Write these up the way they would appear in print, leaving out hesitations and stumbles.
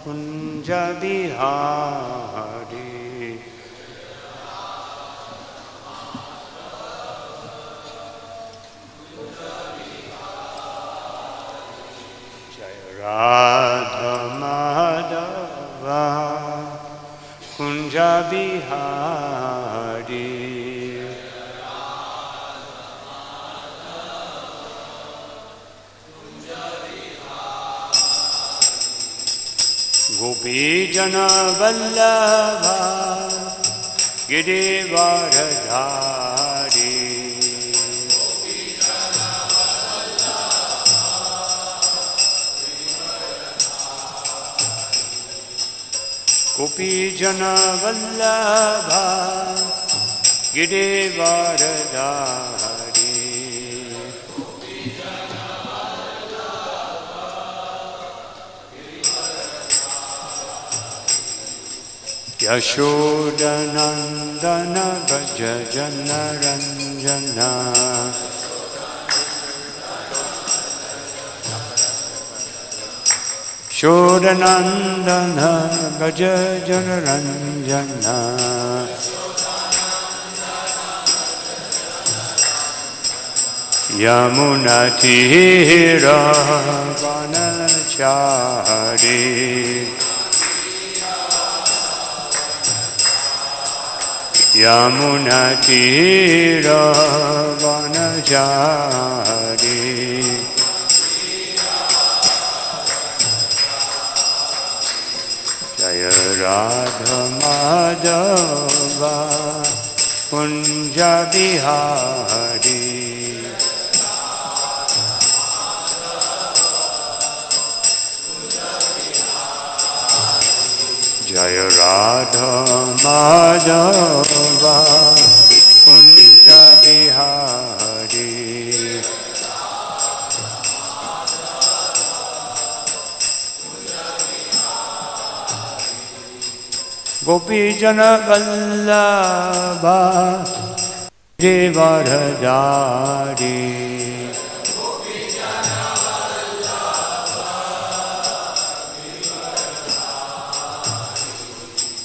Kunja Bihari Jaya Radha Madhava Kunja Bihari Gopi Jana Vallabha Girivaradhari Gopi Jana Vallabha Girivaradhari Yashodanandana Braja Jana Ranjana Shodanandana Braja Jana Ranjana Yamunatira Vanachari Yamunatira Vanachari Jaya Radha Madhava Kunja Bihari Jaya Radha Madhava Kunja Bihari Gopi Jana Vallabha Girivaradhari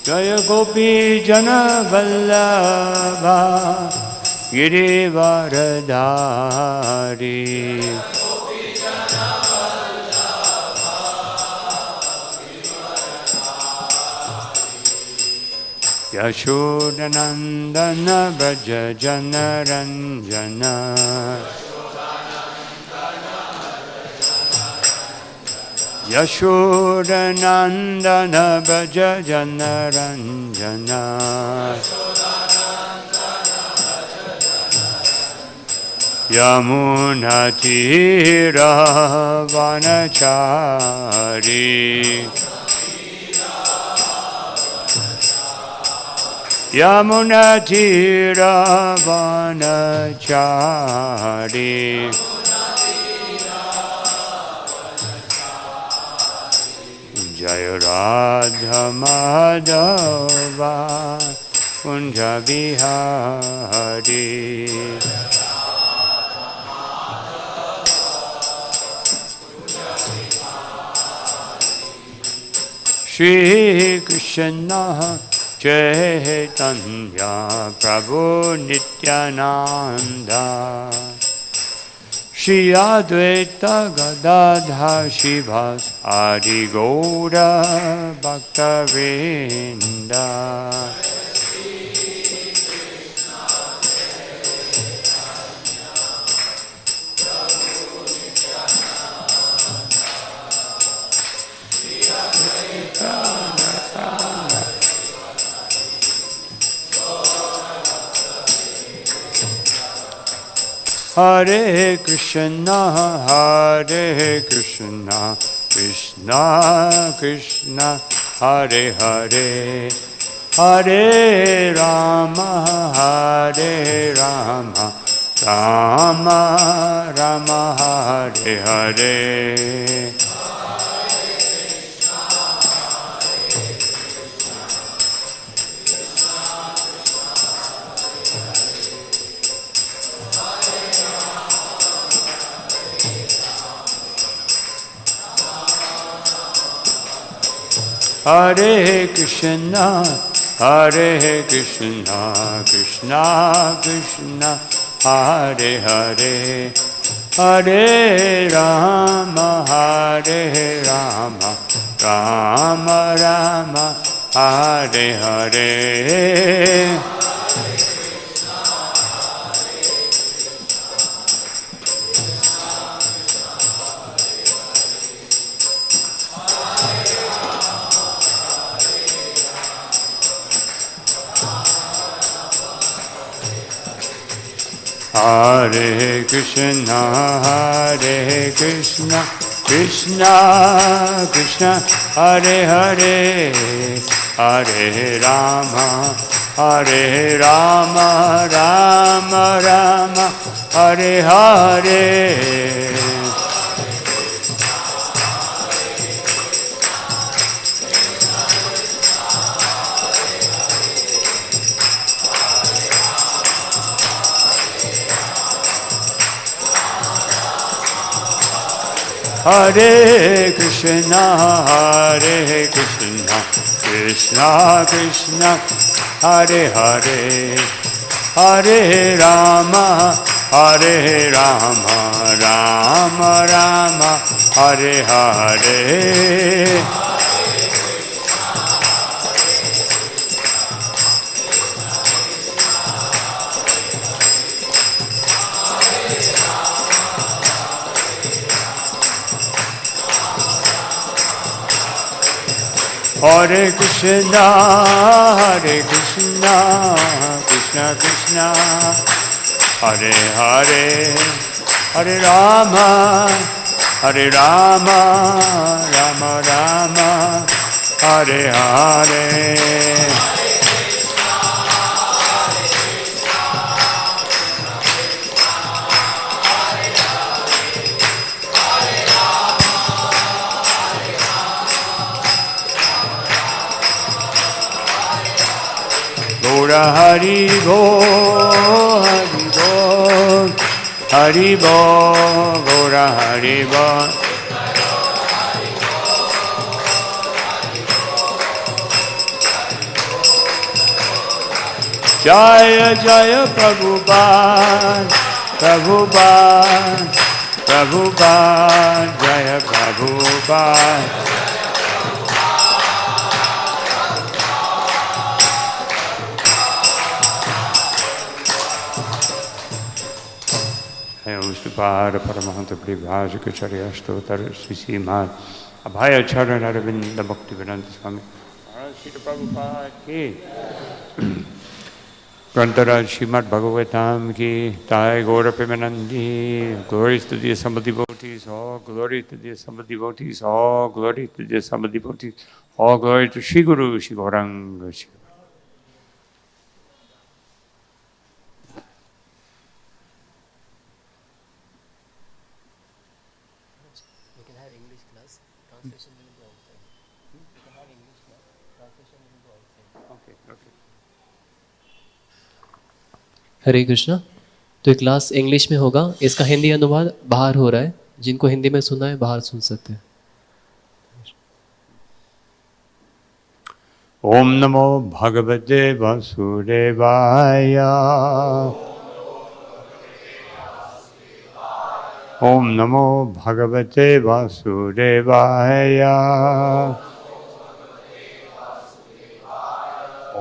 Jaya Gopi Jana Vallabha Girivaradhari Yashodanandana Braja Jana Ranjana Yashodanandana Braja Jana Ranjana Yamunatira Vanachari Yamunatira Vanachari Jaya Radha Madhava Kunja Bihari Shri Krishna Chaitanya Prabhu Nityananda Shri Advaita Gadadhar Shivas Adi Gaura Bhakta Vrinda Hare Krishna, Hare Krishna, Krishna Krishna, Hare Hare, Hare Rama, Hare Rama, Rama Rama, Hare Hare. Hare Krishna, Hare Krishna, Krishna Krishna, Hare Hare, Hare Rama, Hare Rama, Rama Rama, Hare Hare. Hare Krishna, Hare Krishna, Krishna Krishna, Hare Hare, Hare Rama, Hare Rama, Rama Rama, Hare Hare. Hare Krishna, Hare Krishna, Krishna Krishna, Hare Hare, Hare Rama, Hare Rama, Rama Rama, Hare Hare. Hare Krishna, Hare Krishna, Krishna Krishna, Hare Hare, Hare Rama, Hare Rama, Rama Rama, Hare Hare. Hari Bo, Hari Bo, Hari Bo, Gora Hari Bo. Jaya Jaya Prabhupada, Prabhupada, Prabhupada, Jaya Prabhupada. Vishnupada Paramahansa Pribhajaka Charyastotar Śrīmad Bhāgavatam Aravinda Bhaktivedanta Swami Maharaj Srila Prabhupada ki Grantaraj Śrīmad Bhāgavatam ki Jai Gaura Premanandi. Glory to the Assembled devotees, all glory to the Assembled devotees, all glory to the Assembled devotees, all glory to Shri Guru Shri Gauranga Shri. हरे कृष्णा। तो ये class English में होगा, इसका हिंदी अनुवाद बाहर हो रहा है, जिनको हिंदी में सुनना है बाहर सुन सकते हैं। ओम नमो भगवते वासुदेवाय। ओम नमो भगवते वासुदेवाय।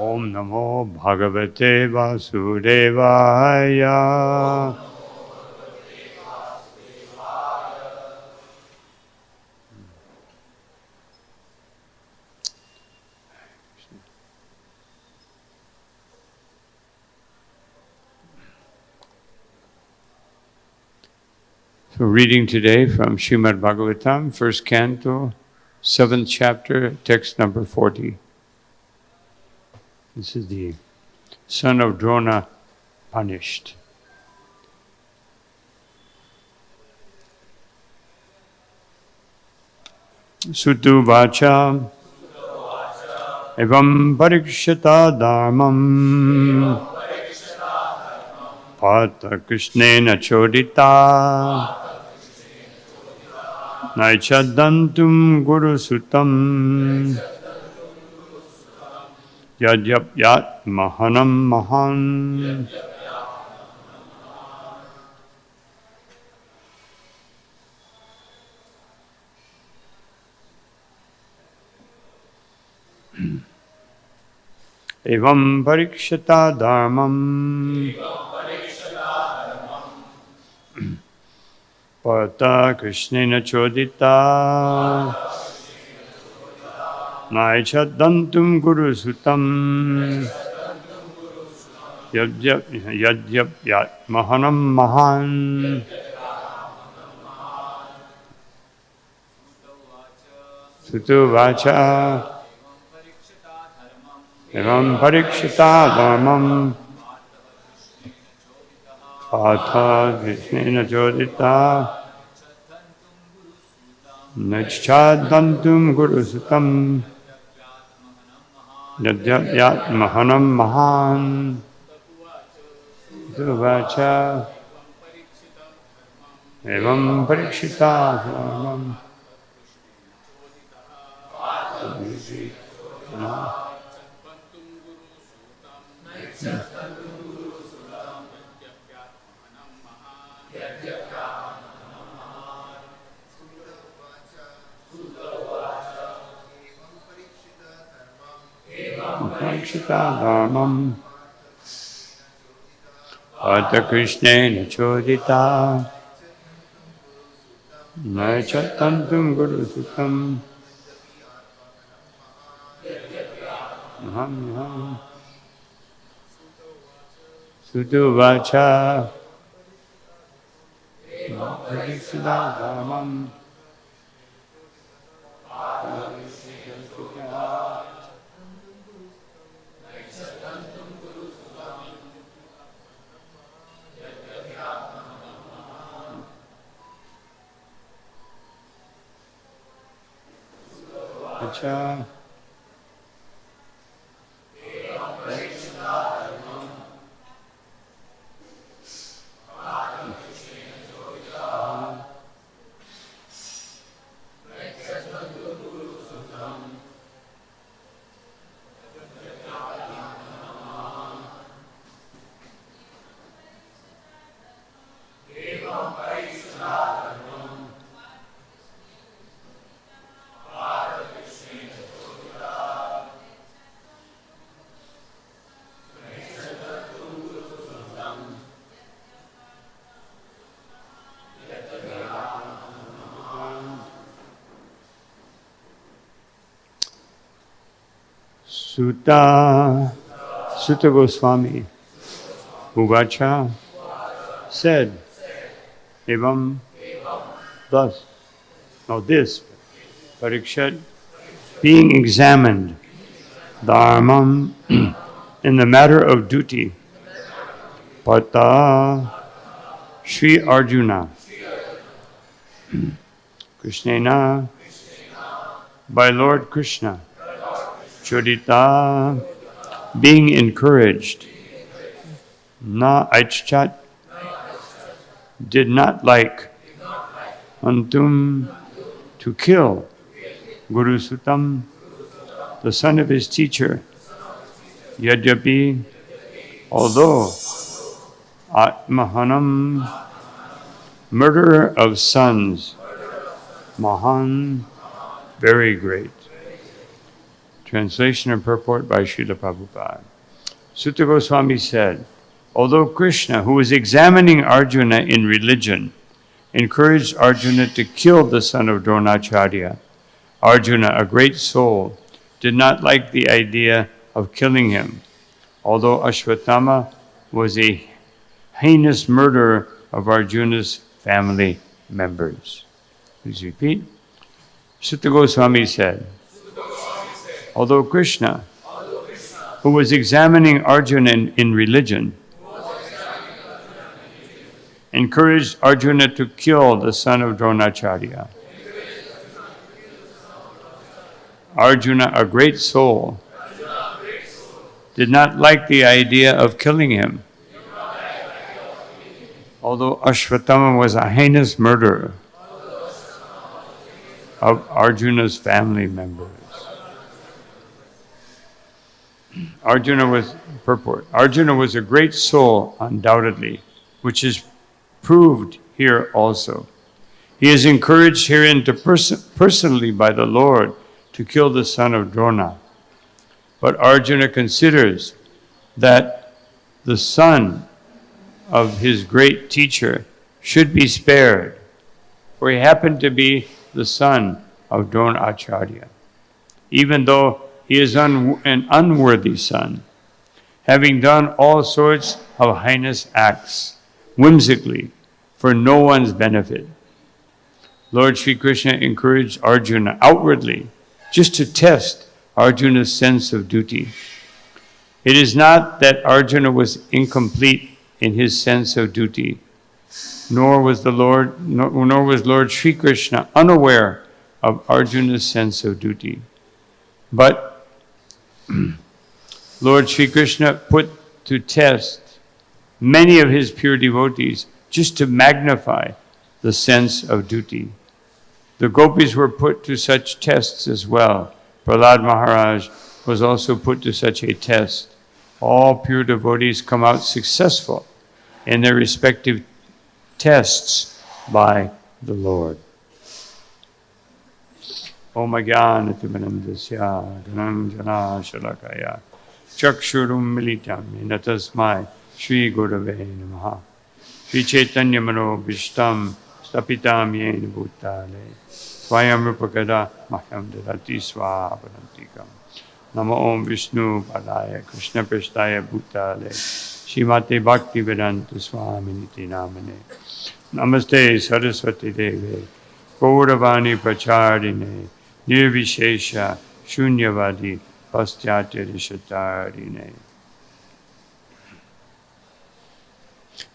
ओम नमो भगवते वासुदेवाय। So reading today from Śrīmad Bhāgavatam, first canto, 7th chapter, text number 40. This is the son of Drona punished. Sutu vacha evam parikshita dharmam pata krishnena chodita naichadantum guru sutam yadyap yat mahanam mahan. Evam parikshita dharmam pata krishnena chodita naichadantum guru sutam yadyap yat mahanam mahan. Sutu vacha evam parikshita dharmam pata krishnena chodita naichadantum guru sutam yadyap yat mahanam mahan. Sutu vacha evam parikshita dharmam parikshita dharmam pata krishnena chodita naichadantum guru sutam maham. Sutu vacha parikshita dharmam vacha Sutta Goswami Uvacha said, Evam, thus, now this, Parikshit, being examined, dharmam, in the matter of duty, pata, Sri Arjuna, Krishnena, by Lord Krishna, Chodita, being encouraged, na aichat, did not like, antum, to kill, Guru Sutam, the son of his teacher, Yadyapi, although, Atmahanam, murderer of sons, Mahan, very great. Translation and purport by Srila Prabhupada. Sutta Goswami said, although Krishna, who was examining Arjuna in religion, encouraged Arjuna to kill the son of Dronacharya, Arjuna, a great soul, did not like the idea of killing him, although Ashwatthama was a heinous murderer of Arjuna's family members. Please repeat. Sutta Goswami said, although Krishna, who was examining Arjuna in religion, encouraged Arjuna to kill the son of Dronacharya, Arjuna, a great soul, did not like the idea of killing him, although Ashwatthama was a heinous murderer of Arjuna's family members. Arjuna was a great soul, undoubtedly, which is proved here also. He is encouraged herein personally by the Lord to kill the son of Drona. But Arjuna considers that the son of his great teacher should be spared, for he happened to be the son of Dronacharya, even though he is an unworthy son, having done all sorts of heinous acts, whimsically, for no one's benefit. Lord Sri Krishna encouraged Arjuna outwardly just to test Arjuna's sense of duty. It is not that Arjuna was incomplete in his sense of duty, nor was Lord Sri Krishna unaware of Arjuna's sense of duty. But Lord Sri Krishna put to test many of his pure devotees just to magnify the sense of duty. The Gopis were put to such tests as well. Prahlad Maharaj was also put to such a test. All pure devotees come out successful in their respective tests by the Lord. Om Ajnanatimandasya Dhananjana Shalakaya Chakshurum Militam Natasmai Shri Gurave Namaha Shri Chaitanya Mano Vishtam Stapitam Yen Bhutale Swayam Rupakada Maham Dadati Swaparantikam Namo Om Vishnu Padaya Krishna Prasthaya Bhutale Srimate Bhakti Vedanta Swami Niti Namane Namaste Saraswati Deve Gauravani Pracharine Nirvishesha Shunyavadi Pastyatya Rishatarine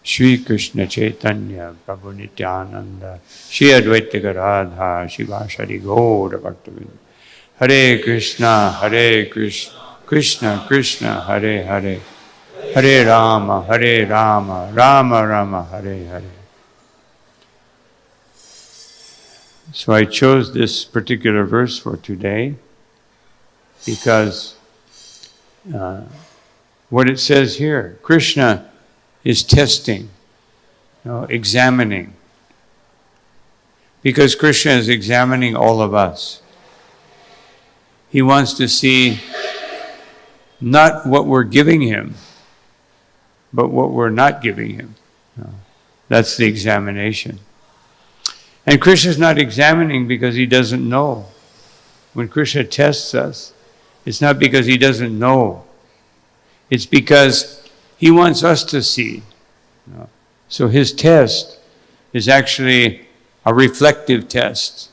Shri Krishna Chaitanya Prabhu Nityananda Shri Advaita Gadadhar Shivashari Gaura Bhaktavinda Hare Krishna Krishna Krishna Hare Hare Hare Rama Rama Rama Hare Hare. So I chose this particular verse for today because what it says here, Krishna is testing, examining. Because Krishna is examining all of us. He wants to see not what we're giving him, but what we're not giving him. That's the examination. And Krishna's not examining because he doesn't know. When Krishna tests us, it's not because he doesn't know. It's because he wants us to see. So his test is actually a reflective test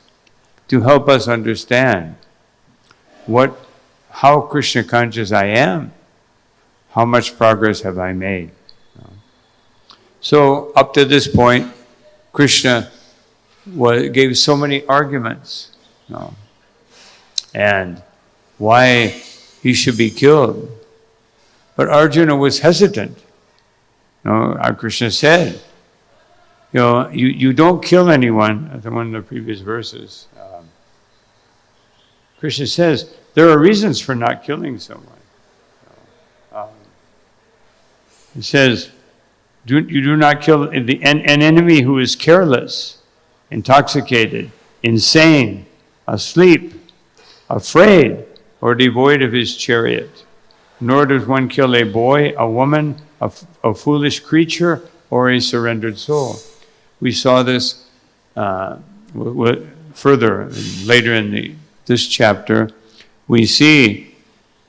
to help us understand how Krishna conscious I am, how much progress have I made. So up to this point, Krishna gave so many arguments, and why he should be killed. But Arjuna was hesitant. Our Krishna said, you don't kill anyone, as in one of the previous verses. Krishna says, there are reasons for not killing someone. He says, you do not kill an enemy who is careless, intoxicated, insane, asleep, afraid, or devoid of his chariot. Nor does one kill a boy, a woman, a foolish creature, or a surrendered soul. We saw this further, later in this chapter. We see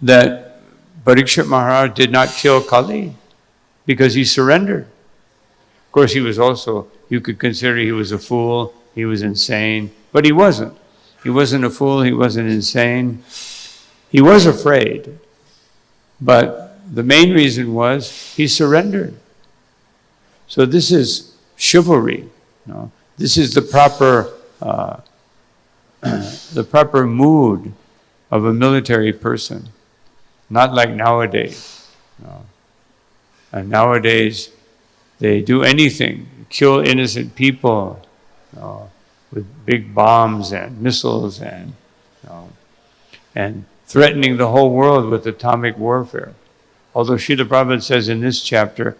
that Parikshit Maharaj did not kill Kali because he surrendered. Of course, he was also, you could consider he was a fool, he was insane, but he wasn't. He wasn't a fool, he wasn't insane. He was afraid, but the main reason was he surrendered. So this is chivalry. This is the proper mood of a military person, not like nowadays. And nowadays, they do anything, kill innocent people with big bombs and missiles and threatening the whole world with atomic warfare. Although Srila Prabhupada says in this chapter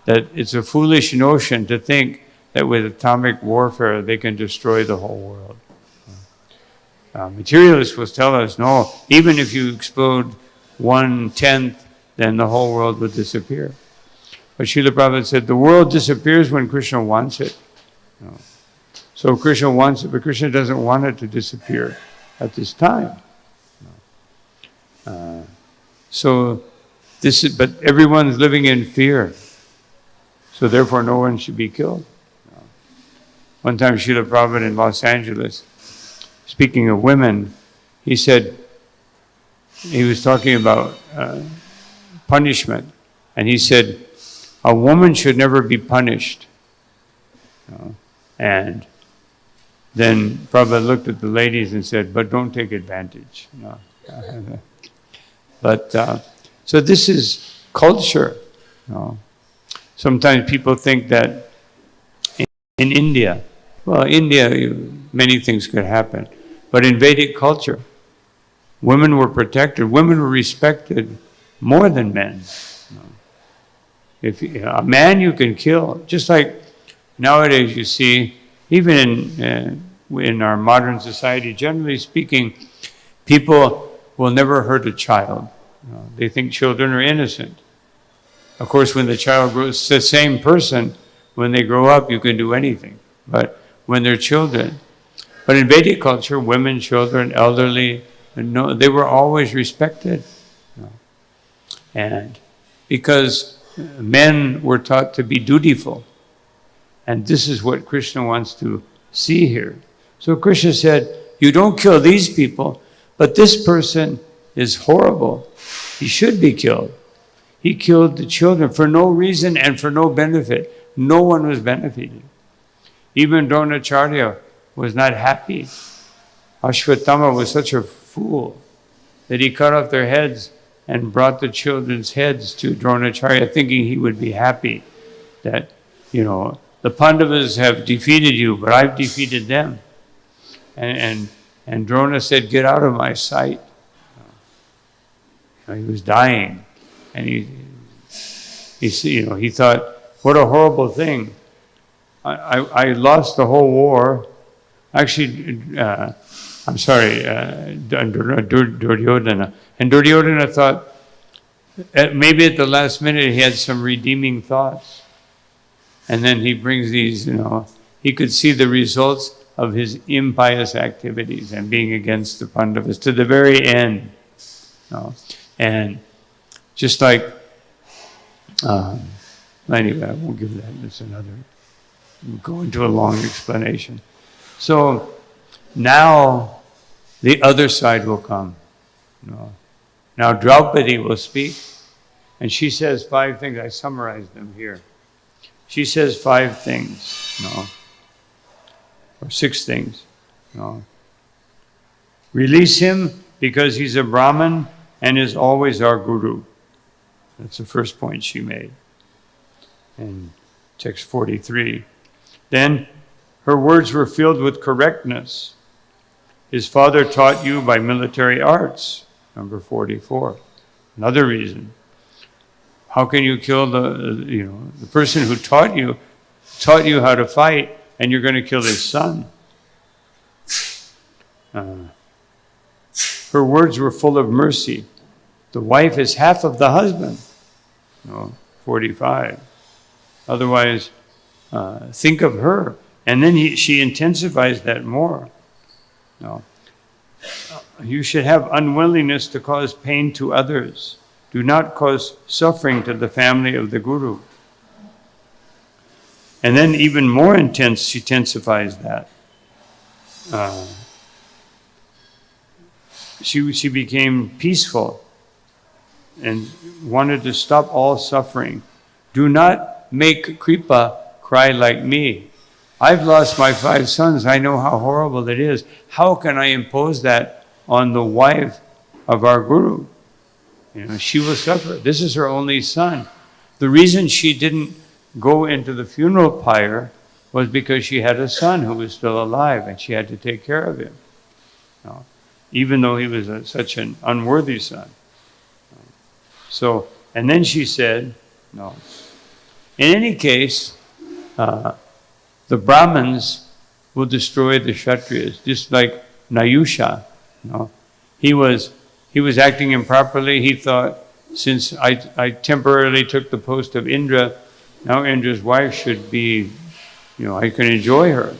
that it's a foolish notion to think that with atomic warfare they can destroy the whole world. Materialists will tell us, no, even if you explode 1/10, then the whole world would disappear. But Srila Prabhupada said the world disappears when Krishna wants it. So Krishna wants it, but Krishna doesn't want it to disappear at this time. But everyone's living in fear. So therefore no one should be killed. One time Srila Prabhupada in Los Angeles, speaking of women, he said, he was talking about punishment, and he said, a woman should never be punished. And then Prabhupada looked at the ladies and said, but don't take advantage. So this is culture. Sometimes people think that in India, many things could happen. But in Vedic culture, women were protected, women were respected more than men. If a man you can kill, just like nowadays you see, even in our modern society, generally speaking, people will never hurt a child. They think children are innocent. Of course, when the child grows, the same person, when they grow up, you can do anything. But when they're children, but in Vedic culture, women, children, elderly, they were always respected. And because men were taught to be dutiful. And this is what Krishna wants to see here. So Krishna said, you don't kill these people, but this person is horrible. He should be killed. He killed the children for no reason and for no benefit. No one was benefited. Even Dronacharya was not happy. Ashwatthama was such a fool that he cut off their heads and brought the children's heads to Dronacharya, thinking he would be happy that, the Pandavas have defeated you, but I've defeated them. And Drona said, get out of my sight. He was dying. And he thought, what a horrible thing. I lost the whole war. Actually, I'm sorry, Duryodhana. And Duryodhana thought, maybe at the last minute he had some redeeming thoughts. And then he brings these, he could see the results of his impious activities and being against the Pandavas to the very end. And just like, anyway, I won't give that, it's another, we'll go into a long explanation. So now the other side will come. Now Draupadi will speak, and she says 5 things. I summarized them here. She says 5 things, or 6 things. Release him because he's a Brahmin and is always our Guru. That's the first point she made in text 43. Then her words were filled with correctness. His father taught you by military arts, number 44. Another reason. How can you kill the person who taught you how to fight, and you're going to kill his son? Her words were full of mercy. The wife is half of the husband. 45. Otherwise, think of her. And then she intensifies that more. You should have unwillingness to cause pain to others. Do not cause suffering to the family of the Guru. And then even more intense, she intensifies that. She became peaceful and wanted to stop all suffering. Do not make Kripa cry like me. I've lost my 5 sons. I know how horrible it is. How can I impose that on the wife of our Guru? You know, she will suffer. This is her only son. The reason she didn't go into the funeral pyre was because she had a son who was still alive and she had to take care of him. You know, even though he was such an unworthy son. So, and then she said, no. In any case, the Brahmins will destroy the Kshatriyas, just like Nayusha. You know, he was acting improperly. He thought, since I temporarily took the post of Indra, now Indra's wife should be, you know, I can enjoy her.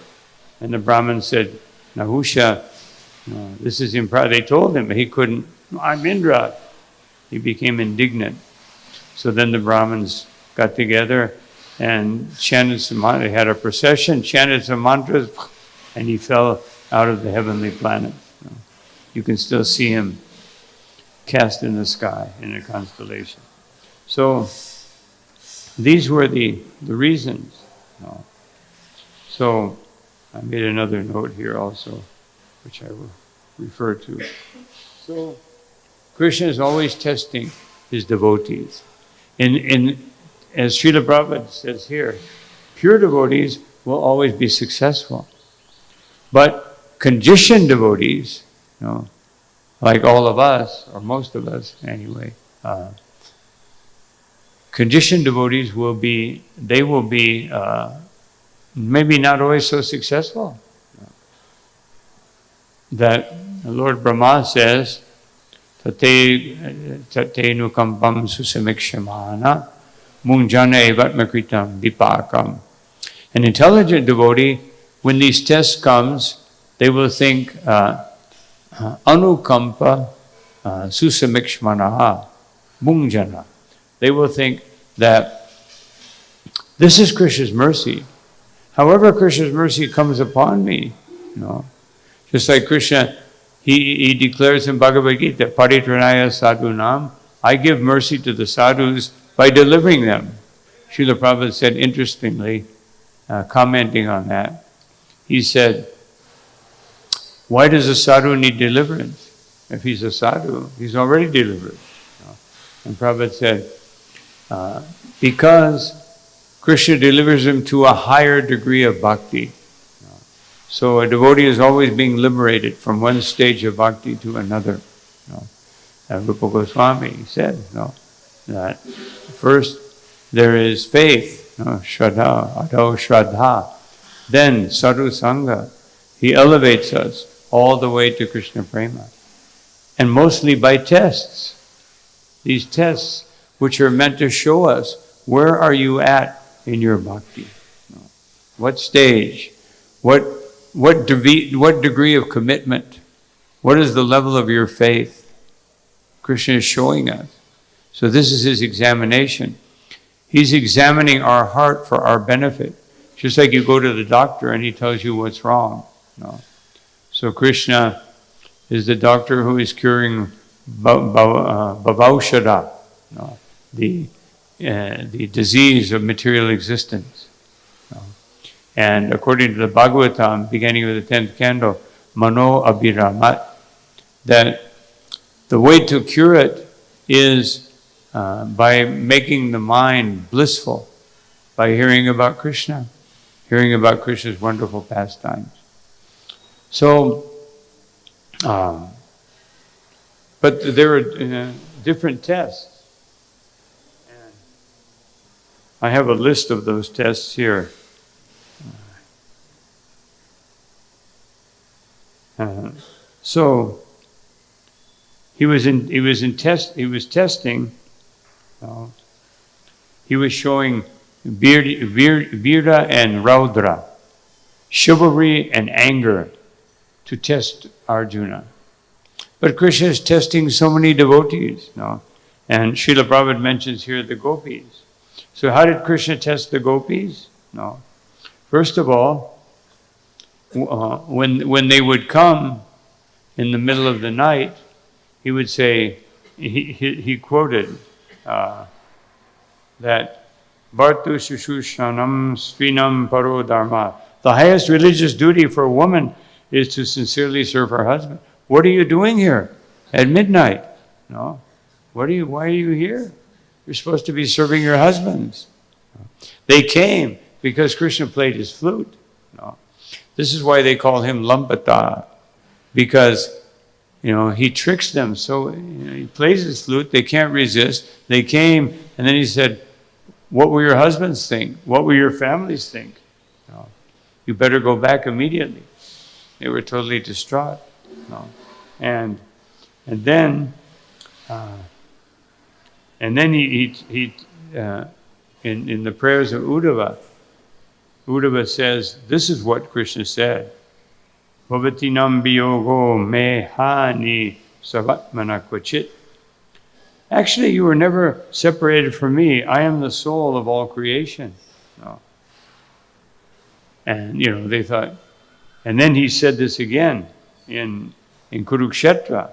And the Brahmin said, Nahusha, no, this is improper. They told him, but he couldn't, I'm Indra. He became indignant. So then the Brahmins got together and chanted some mantras. They had a procession, chanted some mantras, and he fell out of the heavenly planet. You can still see him cast in the sky in a constellation. So these were the reasons. So I made another note here also, which I will refer to. So Krishna is always testing his devotees. As Srila Prabhupada says here, pure devotees will always be successful. But conditioned devotees, you know, like all of us, or most of us anyway, conditioned devotees will be maybe not always so successful. That Lord Brahma says, Tate nukampam susamikshmana mungjana evatmakritam dipakam. An intelligent devotee, when these tests comes, they will think anukampa susamikshmana mungjana. They will think that this is Krishna's mercy. However Krishna's mercy comes upon me, you know, just like Krishna, he declares in Bhagavad Gita, Paritranaya sadhunam, I give mercy to the sadhus by delivering them. Srila Prabhupada said, interestingly, commenting on that, he said, why does a sadhu need deliverance? If he's a sadhu, he's already delivered. And Prabhupada said, because Krishna delivers him to a higher degree of bhakti. So a devotee is always being liberated from one stage of bhakti to another. Rupa Goswami said that first there is faith, Shraddha, Adho Shraddha, then Sadhu Sangha. He elevates us all the way to Krishna Prema. And mostly by tests. These tests which are meant to show us where are you at in your bhakti. What stage? What degree of commitment? What is the level of your faith? Krishna is showing us. So this is his examination. He's examining our heart for our benefit. Just like you go to the doctor and he tells you what's wrong. So Krishna is the doctor who is curing bhavaushadha, the disease of material existence. And according to the Bhagavatam, beginning with the 10th canto, Mano Abhiramat, that the way to cure it is by making the mind blissful, by hearing about Krishna, hearing about Krishna's wonderful pastimes. So, but there are different tests. And I have a list of those tests here. So he was testing. He was showing Virya and Raudra, chivalry and anger, to test Arjuna. But Krishna is testing so many devotees, and Srila Prabhupada mentions here the Gopis. So how did Krishna test the Gopis? First of all, when they would come in the middle of the night, he would say, he quoted that Bhartu Shushushanam Svinam Paro Dharma. The highest religious duty for a woman is to sincerely serve her husband. What are you doing here at midnight? No. Why are you here? You're supposed to be serving your husbands. They came because Krishna played his flute. No. This is why they call him Lambata, because he tricks them. So he plays his flute, they can't resist. They came, and then he said, what will your husbands think? What will your families think? No. You better go back immediately. They were totally distraught. No. And then he in the prayers of Uddhava says, this is what Krishna said. Bhavatinam biyogo me hani savatmana kvachit. Actually, you were never separated from me. I am the soul of all creation. No. And, they thought, and then he said this again in Kurukshetra.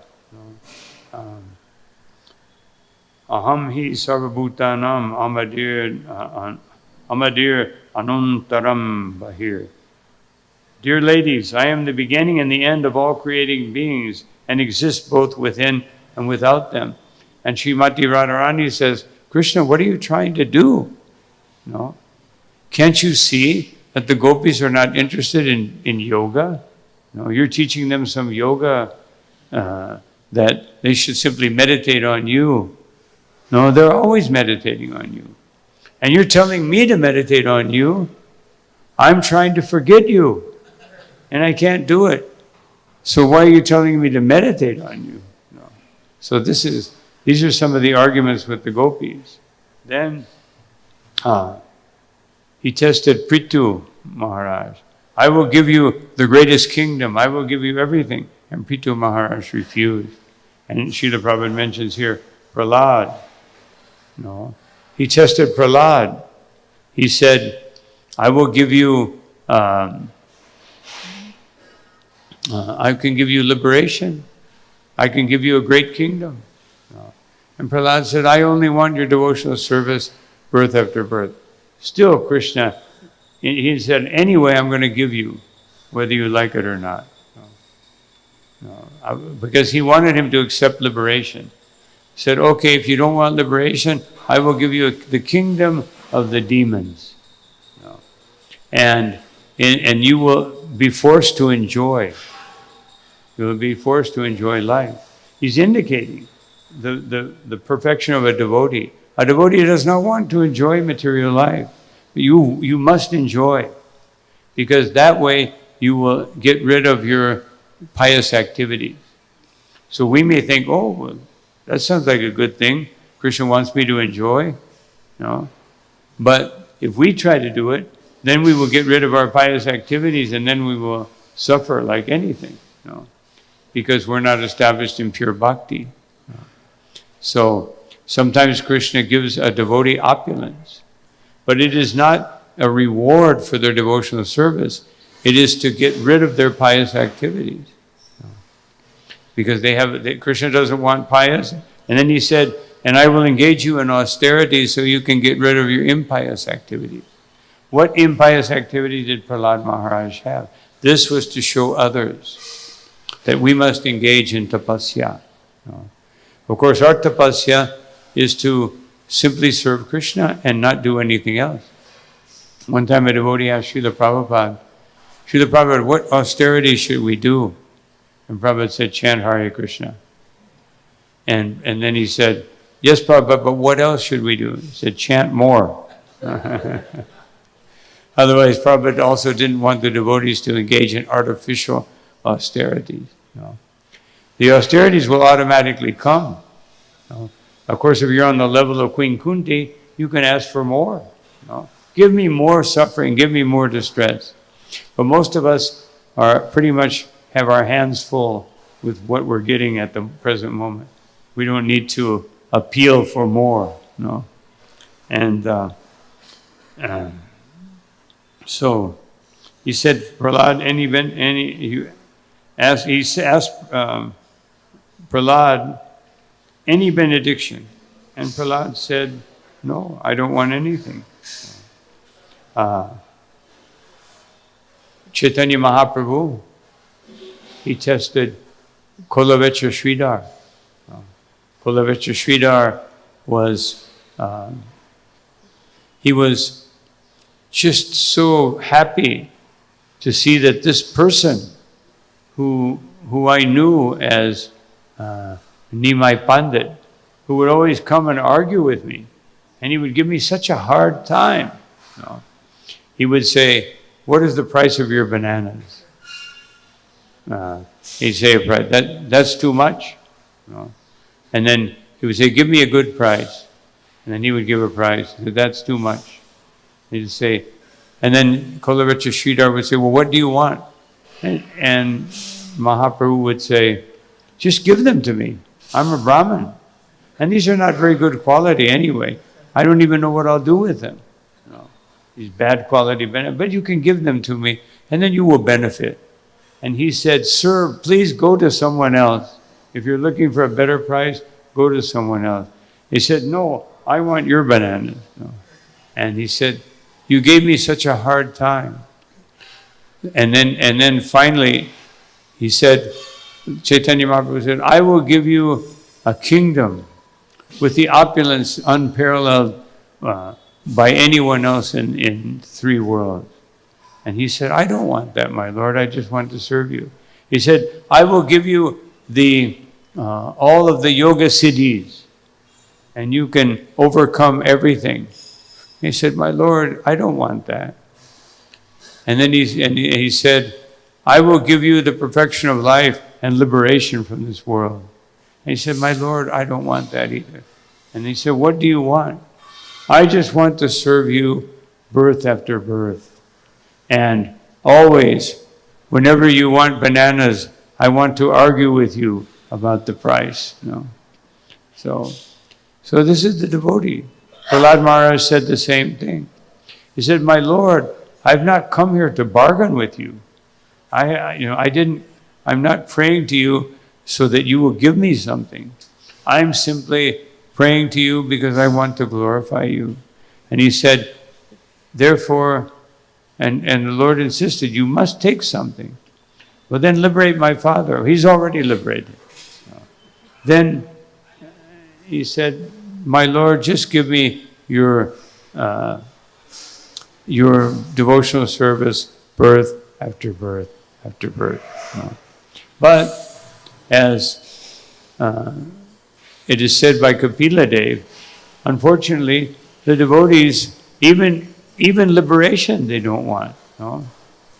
Aham hi sarvabhutanam amadir anuntaram bahir. Dear ladies, I am the beginning and the end of all creating beings and exist both within and without them. And Srimati Radharani says, Krishna, what are you trying to do? No? Can't you see that the gopis are not interested in yoga? No, you're teaching them some yoga that they should simply meditate on you. No, they're always meditating on you. And you're telling me to meditate on you. I'm trying to forget you, and I can't do it. So why are you telling me to meditate on you? No. So these are some of the arguments with the gopis. Then he tested Prithu Maharaj. I will give you the greatest kingdom. I will give you everything. And Prithu Maharaj refused. And Srila Prabhupada mentions here, Prahlad. No. He tested Prahlad. He said, I will give you, I can give you liberation. I can give you a great kingdom. No. And Prahlad said, I only want your devotional service birth after birth. Still, Krishna, he said, anyway, I'm going to give you, whether you like it or not. No. Because he wanted him to accept liberation. He said, okay, if you don't want liberation, I will give you the kingdom of the demons. No. And you will be forced to enjoy. You will be forced to enjoy life. He's indicating the perfection of a devotee. A devotee does not want to enjoy material life. You must enjoy, because that way you will get rid of your pious activities. So we may think, oh, well, that sounds like a good thing. Krishna wants me to enjoy. No. But if we try to do it, then we will get rid of our pious activities, and then we will suffer like anything. No. Because we're not established in pure bhakti. No. So sometimes Krishna gives a devotee opulence, but it is not a reward for their devotional service. It is to get rid of their pious activities. Because Krishna doesn't want pious. And then he said, and I will engage you in austerity so you can get rid of your impious activities. What impious activity did Prahlad Maharaj have? This was to show others that we must engage in tapasya. Of course, our tapasya is to simply serve Krishna and not do anything else. One time a devotee asked Srila Prabhupada, what austerity should we do? And Prabhupada said, chant Hare Krishna. And then he said, yes, Prabhupada, but what else should we do? He said, chant more. Otherwise, Prabhupada also didn't want the devotees to engage in artificial austerities. No. The austerities will automatically come. No. Of course, if you're on the level of Queen Kunti, you can ask for more. No. Give me more suffering, give me more distress. But most of us are pretty much have our hands full with what we're getting at the present moment. We don't need to appeal for more. No. And so he said, Prahlad, he asked Prahlad any benediction. And Prahlad said, no, I don't want anything. Chaitanya Mahaprabhu, he tested Kolavecha Sridhar. Kolavecha Sridhar was, he was just so happy to see that this person who I knew as Nimai Pandit, who would always come and argue with me, and he would give me such a hard time. He would say, what is the price of your bananas? He'd say, that's too much. And then he would say, give me a good price. And then he would give a price. He said, that's too much. He'd say, and then Kolavecha Sridhar would say, well, what do you want? And Mahaprabhu would say, just give them to me. I'm a Brahmin. And these are not very good quality anyway. I don't even know what I'll do with them. These bad quality bananas. But you can give them to me, and then you will benefit. And he said, sir, please go to someone else. If you're looking for a better price, go to someone else. He said, no, I want your bananas. And he said, you gave me such a hard time. And then finally, he said, Chaitanya Mahaprabhu said, I will give you a kingdom with the opulence unparalleled by anyone else in three worlds. And he said, I don't want that, my Lord. I just want to serve you. He said, I will give you all of the yoga siddhis, and you can overcome everything. He said, my Lord, I don't want that. And then he said, I will give you the perfection of life and liberation from this world. And he said, my Lord, I don't want that either. And he said, what do you want? I just want to serve you birth after birth. And always, whenever you want bananas, I want to argue with you about the price. So this is the devotee. Prahlad Maharaj said the same thing. He said, my Lord, I've not come here to bargain with you. I'm not praying to you so that you will give me something. I'm simply praying to you because I want to glorify you. And he said, therefore, and the Lord insisted, you must take something. Well, then liberate my father. He's already liberated. Then he said, my Lord, just give me your devotional service, birth after birth after birth. But as it is said by Kapila Dev, unfortunately, the devotees, even liberation, they don't want.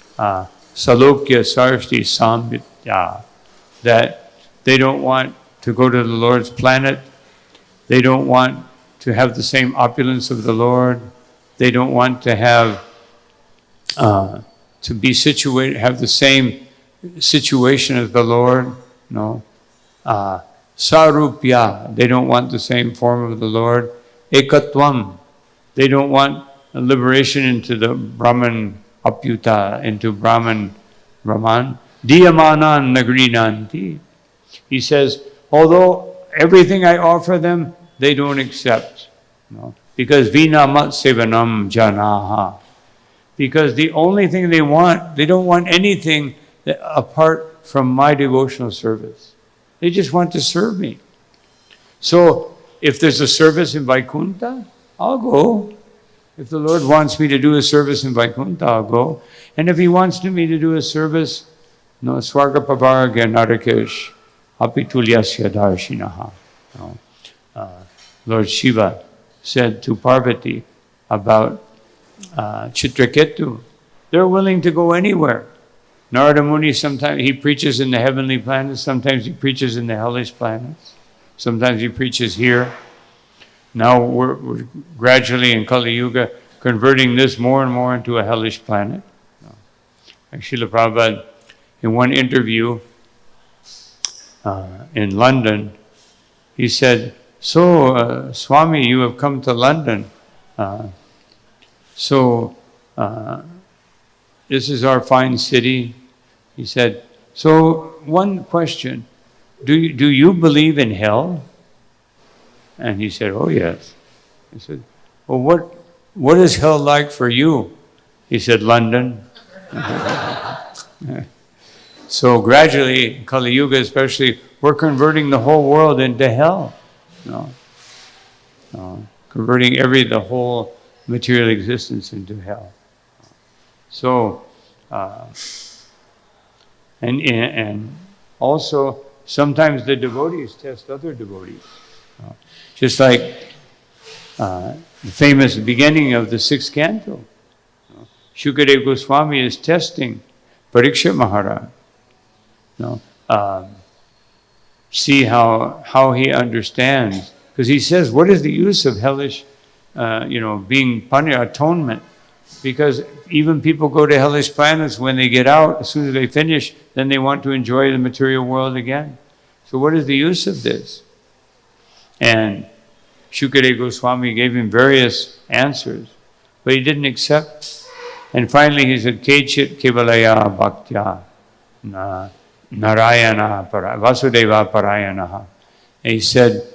Salokya sarsti samvitya, that they don't want to go to the Lord's planet. They don't want to have the same opulence of the Lord. They don't want to have to be situated, have the same situation as the Lord. Sarupya, they don't want the same form of the Lord. Ekatvam, they don't want a liberation into the Brahman apyuta, into Brahman. Diyamanan nagrinanti. He says, although everything I offer them, they don't accept. Because vina mat sevanam janaha. Because the only thing they don't want anything apart from my devotional service. They just want to serve me. So, if there's a service in Vaikuntha, I'll go. If the Lord wants me to do a service in Vaikuntha, I'll go. And if He wants me to do a service, Swarga Pavarga Narakesh, Apitulyasya Darshinaha. Lord Shiva said to Parvati about Chitraketu, they're willing to go anywhere. Narada Muni, sometimes he preaches in the heavenly planets, sometimes he preaches in the hellish planets, sometimes he preaches here. Now we're gradually in Kali Yuga converting this more and more into a hellish planet. Like Srila Prabhupada, in one interview in London, he said, so Swami, you have come to London. this is our fine city. He said, so one question, do you believe in hell? And he said, oh yes. He said, well, what is hell like for you? He said, London. So gradually, in Kali Yuga especially, we're converting the whole world into hell. Converting the whole material existence into hell. So, and also sometimes the devotees test other devotees. Just like the famous beginning of the 6th canto. Shukadeva Goswami is testing Parikshit Maharaj. See how he understands. Because he says, what is the use of hellish, being punished, atonement? Because even people go to hellish planets, when they get out, as soon as they finish, then they want to enjoy the material world again. So what is the use of this? And Shukadeva Goswami gave him various answers, but he didn't accept. And finally he said, Kechit Kevalaya Bhaktya Narayana Vasudeva Parayanaha. And he said,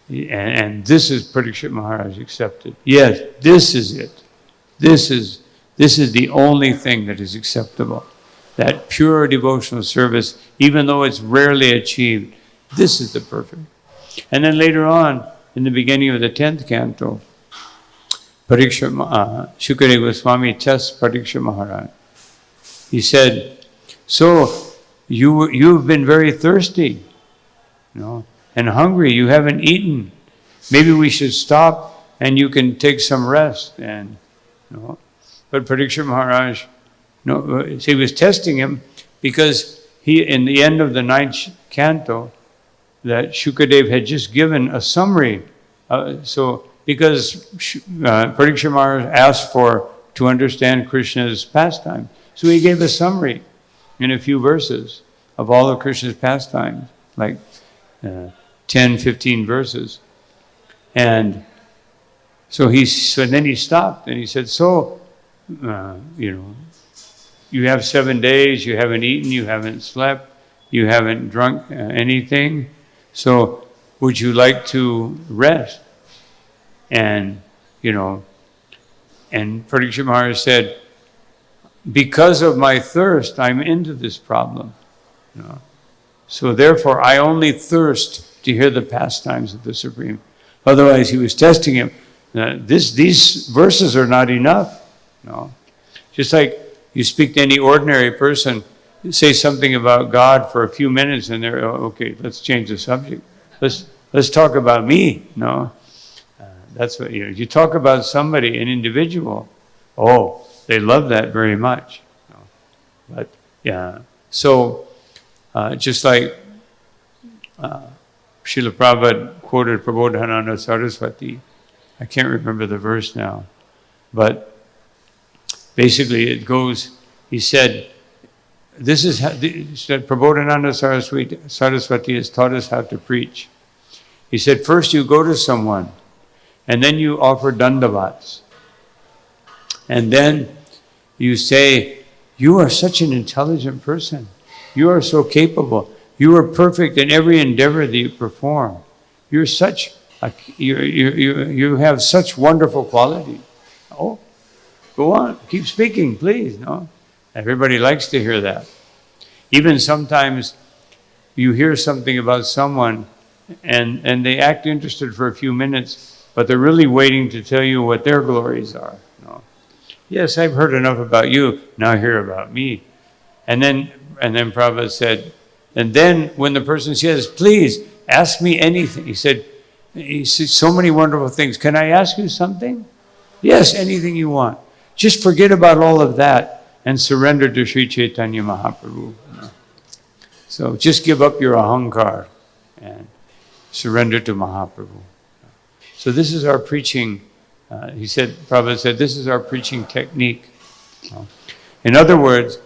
and this is Parikshit Maharaj accepted. Yes, this is it. This is the only thing that is acceptable. That pure devotional service, even though it's rarely achieved, this is the perfect. And then later on, in the beginning of the 10th canto, Shukadeva Goswami tests Parikshit Maharaj. He said, so you've been very thirsty, and hungry. You haven't eaten. Maybe we should stop and you can take some rest. And but Parikshit Maharaj, he was testing him because in the end of the 9th canto, that Shukadev had just given a summary. Because Parikshit Maharaj asked to understand Krishna's pastime, so he gave a summary in a few verses of all of Krishna's pastimes, like 10, 15 verses. And so then he stopped and he said, you have 7 days, you haven't eaten, you haven't slept, you haven't drunk anything. So would you like to rest? And, and Parikshit Maharaj said, because of my thirst, I'm into this problem. So therefore, I only thirst to hear the pastimes of the Supreme. Otherwise, he was testing him. These verses are not enough. Just like you speak to any ordinary person, you say something about God for a few minutes, and they're okay. Let's change the subject. Let's talk about me. That's what you talk about somebody, an individual. Oh, they love that very much. But yeah, so just like Srila Prabhupada quoted Prabodhananda Saraswati, I can't remember the verse now, but basically it goes. He said, "This is how Prabodhananda Saraswati has taught us how to preach." He said, first you go to someone, and then you offer dandavats. And then you say, you are such an intelligent person. You are so capable. You are perfect in every endeavor that you perform. You have such wonderful quality. Oh, go on, keep speaking, please. Everybody likes to hear that. Even sometimes you hear something about someone and they act interested for a few minutes, but they're really waiting to tell you what their glories are. Yes, I've heard enough about you, now hear about me. And then Prabhupada said, and then when the person says, please, ask me anything. He said, so many wonderful things. Can I ask you something? Yes, anything you want. Just forget about all of that and surrender to Sri Chaitanya Mahaprabhu. So just give up your ahankar and surrender to Mahaprabhu. So this is our preaching. Prabhupada said, this is our preaching technique. In other words,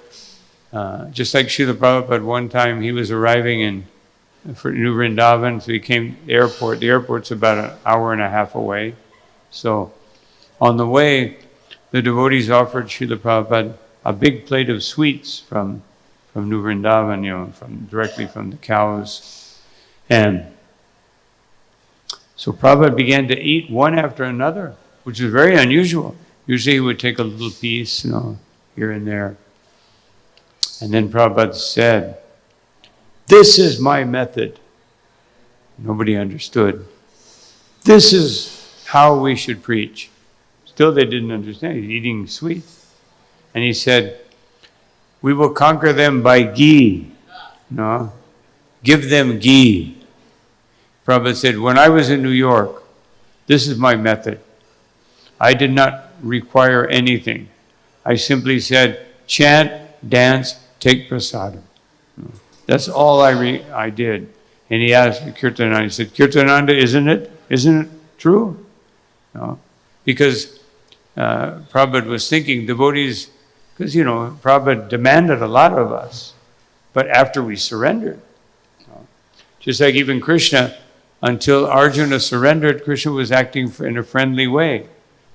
just like Srila Prabhupada, one time he was arriving in New Vrindavan, so he came to the airport. The airport's about an hour and a half away. So on the way, the devotees offered Srila Prabhupada a big plate of sweets from New Vrindavan, directly from the cows. And so Prabhupada began to eat one after another, which is very unusual. Usually he would take a little piece, here and there. And then Prabhupada said, "This is my method." Nobody understood. This is how we should preach. Still they didn't understand. He's eating sweets. And he said, "We will conquer them by ghee." No? Give them ghee. Prabhupada said, "When I was in New York, this is my method. I did not require anything. I simply said, chant, dance, take prasadam. That's all I did." And he asked Kirtananda, he said, "Kirtananda, isn't it true?" No? Because Prabhupada was thinking, devotees, because Prabhupada demanded a lot of us, but after we surrendered. Just like even Krishna, until Arjuna surrendered, Krishna was acting in a friendly way.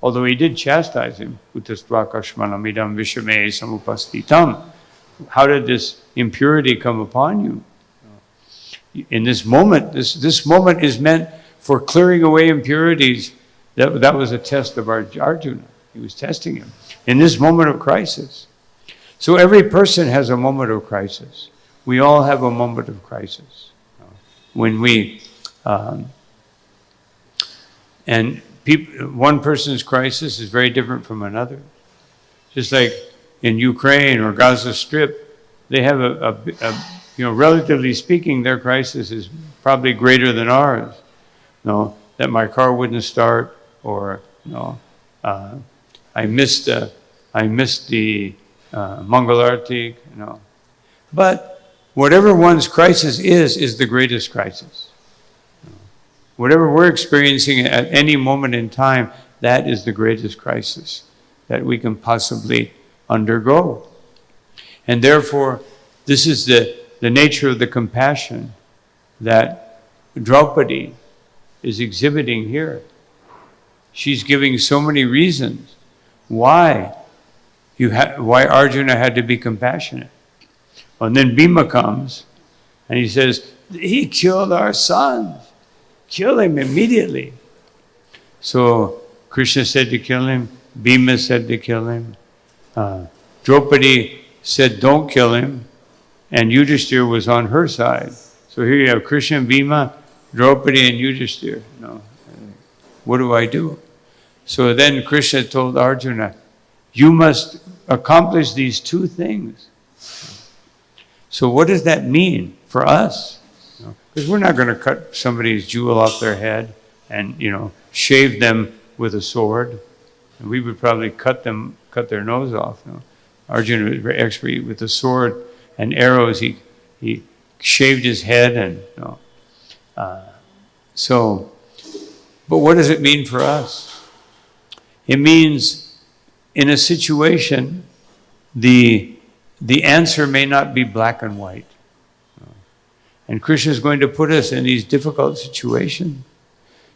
Although he did chastise him. Utastvakashmanamidam vishame samupastitam. How did this impurity come upon you? In this moment, this moment is meant for clearing away impurities. That was a test of Arjuna. He was testing him in this moment of crisis. So every person has a moment of crisis. We all have a moment of crisis. When we, one person's crisis is very different from another. Just like in Ukraine or Gaza Strip, they have relatively speaking, their crisis is probably greater than ours. That my car wouldn't start, or I missed the Mangal Artik. But whatever one's crisis is the greatest crisis. Whatever we're experiencing at any moment in time, that is the greatest crisis that we can possibly undergo. And therefore, this is the nature of the compassion that Draupadi is exhibiting here. She's giving so many reasons why Arjuna had to be compassionate. And then Bhima comes and he says, "He killed our sons. Kill him immediately." So Krishna said to kill him. Bhima said to kill him. Draupadi said, "Don't kill him." And Yudhishthira was on her side. So here you have Krishna and Bhima, Draupadi and Yudhishthira. What do I do? So then Krishna told Arjuna, "You must accomplish these two things." So what does that mean for us? Because we're not going to cut somebody's jewel off their head and, shave them with a sword. And we would probably cut their nose off. Arjuna was very expert with the sword and arrows. He shaved his head and but what does it mean for us? It means in a situation, the answer may not be black and white. And Krishna is going to put us in these difficult situations.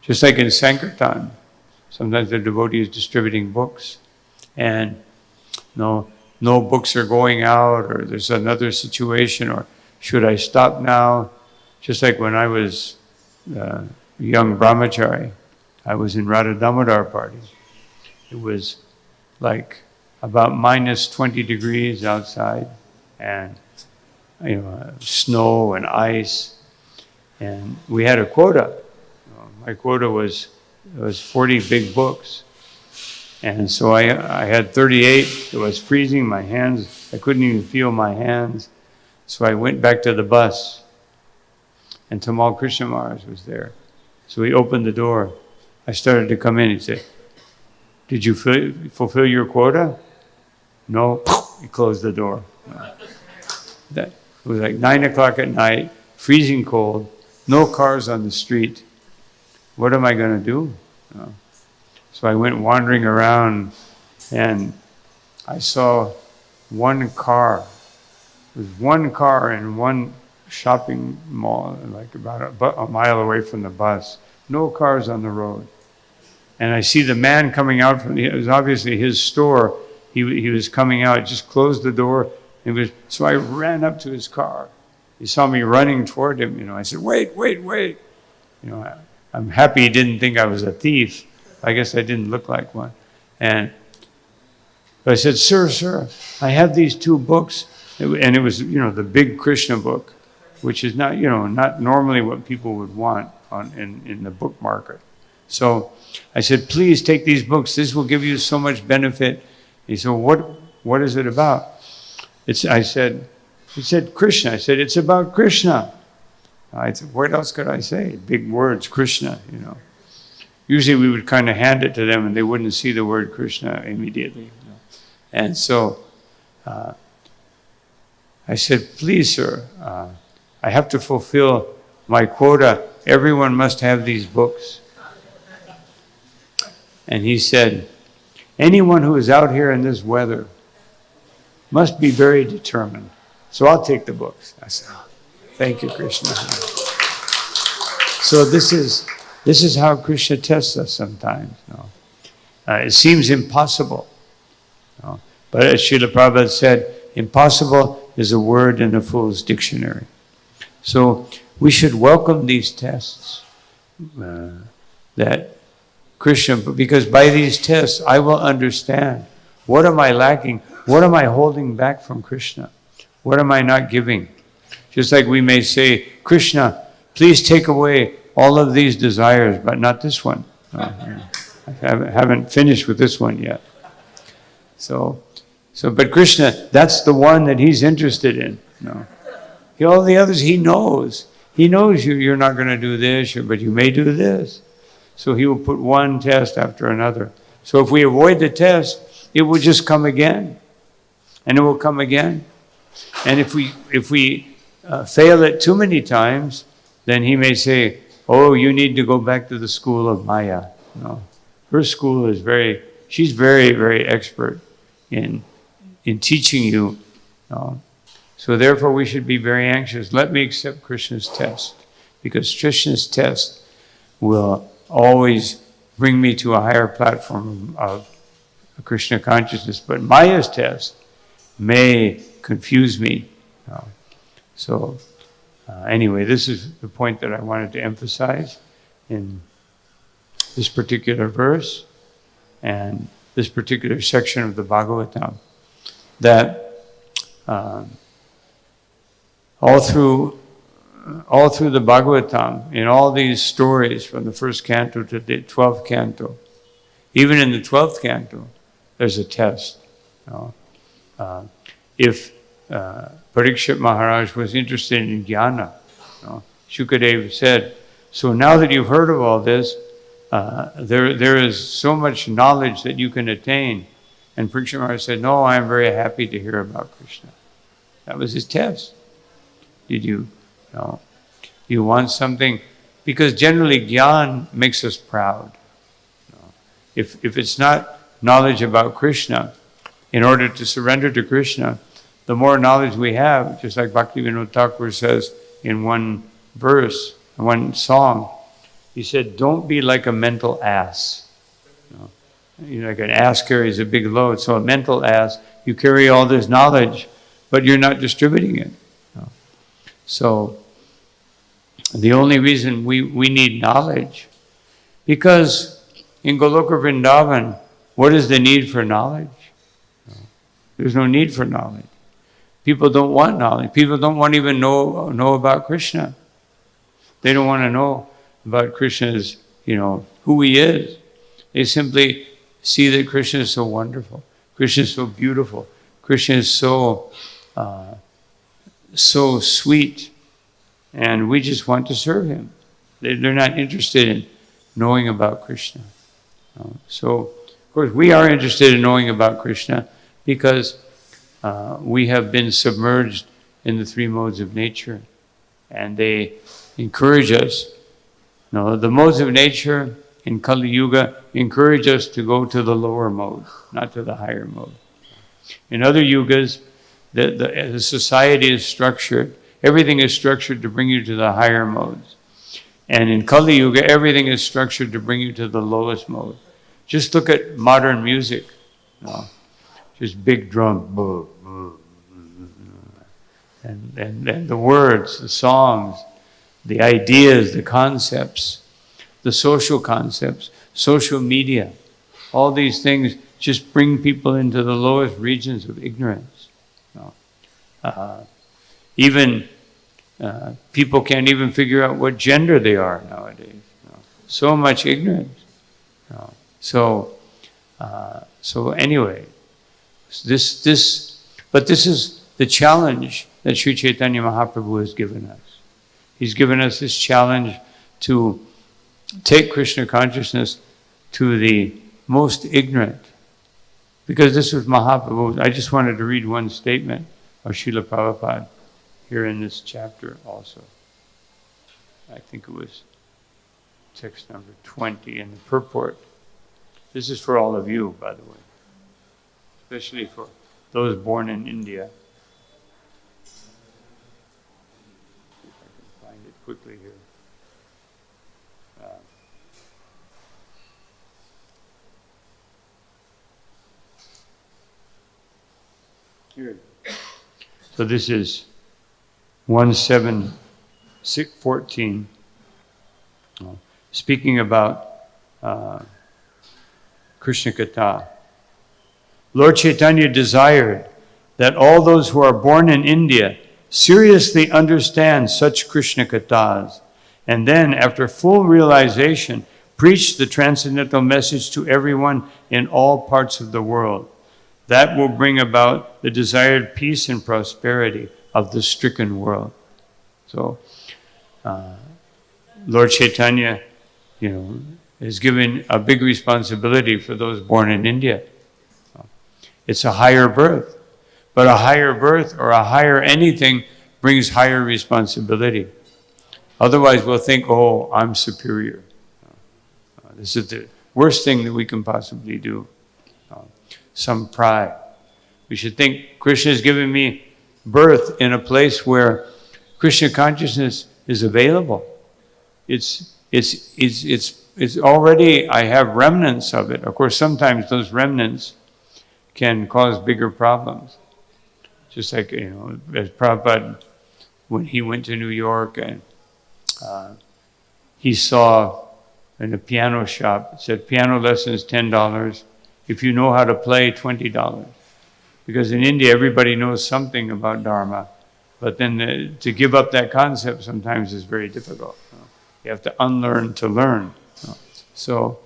Just like in Sankirtan, sometimes the devotee is distributing books and no books are going out, or there's another situation, or should I stop now? Just like when I was a young brahmachari, I was in Radha Damodar party. It was like about minus 20 degrees outside, and snow and ice, and we had a quota. My quota was 40 big books, and so I had 38. It was freezing. My hands, I couldn't even feel my hands. So I went back to the bus, and Tamal Krishna Maharaj was there. So he opened the door. I started to come in. He said, "Did you fulfill your quota?" "No." He closed the door. It was like 9 o'clock at night, freezing cold, no cars on the street. What am I going to do? So I went wandering around, and I saw one car. There was one car in one shopping mall, like about a mile away from the bus. No cars on the road. And I see the man coming out it was obviously his store. he was coming out, just closed the door. So I ran up to his car. He saw me running toward him. I said, wait. I'm happy he didn't think I was a thief. I guess I didn't look like one. And I said, sir, I have these 2 books. And it was, the big Krishna book, which is not, not normally what people would want in the book market. So I said, please take these books. This will give you so much benefit. He said, what is it about? He said, Krishna. I said, it's about Krishna. I said, what else could I say? Big words, Krishna, Usually we would kind of hand it to them and they wouldn't see the word Krishna immediately. And so I said, please, sir, I have to fulfill my quota. Everyone must have these books. And he said, anyone who is out here in this weather must be very determined. So I'll take the books. I said, thank you, Krishna. So this is how Krishna tests us sometimes. It seems impossible. But as Srila Prabhupada said, impossible is a word in a fool's dictionary. So we should welcome these tests that Krishna, because by these tests I will understand what am I lacking, what am I holding back from Krishna, what am I not giving. Just like we may say, Krishna, please take away all of these desires, but not this one. I haven't finished with this one yet. But Krishna, that's the one that he's interested in. All the others he knows. He knows you're not going to do this, but you may do this. So he will put one test after another. So if we avoid the test, it will just come again. And it will come again. And if we fail it too many times, then he may say, oh, you need to go back to the school of Maya. Her school is she's very, very expert in teaching you. So therefore we should be very anxious. Let me accept Krishna's test. Because Krishna's test will always bring me to a higher platform of Krishna consciousness. But Maya's test may confuse me. Anyway, this is the point that I wanted to emphasize in this particular verse and this particular section of the Bhagavatam. That all through the Bhagavatam, in all these stories from the first canto to the 12th canto, even in the 12th canto, there's a test. If Parikshit Maharaj was interested in jnana, Shukadeva said, so now that you've heard of all this, there is so much knowledge that you can attain. And Parikshit Maharaj said, no, I am very happy to hear about Krishna. That was his test. Did you want something? Because generally jnana makes us proud. If it's not knowledge about Krishna, in order to surrender to Krishna, the more knowledge we have, just like Bhaktivinoda Thakur says in one verse, one song, he said, don't be like a mental ass. Like an ass carries a big load. So a mental ass, you carry all this knowledge, but you're not distributing it. So the only reason we need knowledge, because in Goloka Vrindavan, what is the need for knowledge? There's no need for knowledge. People don't want knowledge. People don't want to even know about Krishna. They don't want to know about Krishna's, who he is. They simply see that Krishna is so wonderful. Krishna is so beautiful. Krishna is so sweet. And we just want to serve him. They're not interested in knowing about Krishna. So, of course, we are interested in knowing about Krishna because we have been submerged in the 3 modes of nature. And they encourage us. The modes of nature in Kali Yuga encourage us to go to the lower mode, not to the higher mode. In other yugas, the society is structured. Everything is structured to bring you to the higher modes. And in Kali Yuga, everything is structured to bring you to the lowest mode. Just look at modern music. just big drum, and the words, the songs, the ideas, the concepts, the social concepts, social media, all these things just bring people into the lowest regions of ignorance. Even people can't even figure out what gender they are nowadays. So much ignorance. So anyway, this is the challenge that Sri Chaitanya Mahaprabhu has given us. He's given us this challenge to take Krishna consciousness to the most ignorant. Because this was Mahaprabhu. I just wanted to read one statement of Srila Prabhupada here in this chapter also. I think it was text number 20 in the purport. This is for all of you, by the way, especially for those born in India. See if I can find it quickly here. Here. So this is 1:7:14, speaking about Krishna Katha. Lord Chaitanya desired that all those who are born in India seriously understand such Krishna Kathas, and then, after full realization, preach the transcendental message to everyone in all parts of the world. That will bring about the desired peace and prosperity of the stricken world. So, Lord Chaitanya, is given a big responsibility for those born in India. It's a higher birth, but a higher birth or a higher anything brings higher responsibility. Otherwise, we'll think, oh, I'm superior. This is the worst thing that we can possibly do. Some pride. We should think Krishna has given me birth in a place where Krishna consciousness is available. It's already, I have remnants of it. Of course, sometimes those remnants can cause bigger problems. Just like, as Prabhupada, when he went to New York and he saw in a piano shop, it said piano lessons $10. If you know how to play, $20. Because in India, everybody knows something about dharma, but then to give up that concept sometimes is very difficult. You have to unlearn to learn. So,